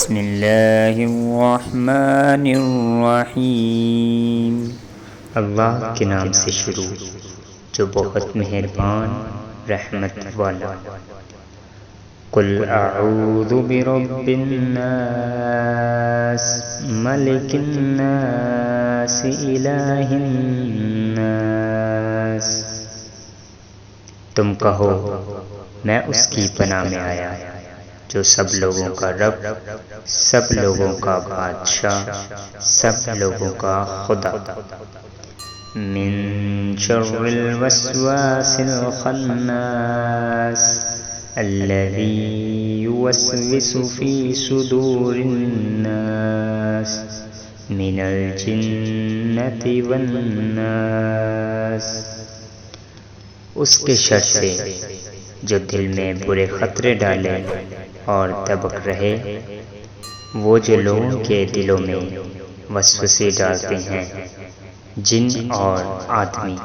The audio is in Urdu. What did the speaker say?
بسم اللہ الرحمن الرحیم۔ اللہ کے نام سے شروع جو بہت مہربان رحمت والا۔ قل اعوذ برب الناس ملک الناس الہ الناس۔ تم کہو میں اس کی پناہ میں آیا جو سب لوگوں کا رب، سب لوگوں کا بادشاہ، سب لوگوں کا خدا۔ من شر الوسواس الخناس الذي يوسوس في صدور الناس من الجنة والناس۔ اس کے شر سے جو دل میں برے خطرے ڈالے اور دبک رہے، وہ جو لوگوں کے دلوں میں وسوسے ڈالتے ہیں، جن اور آدمی۔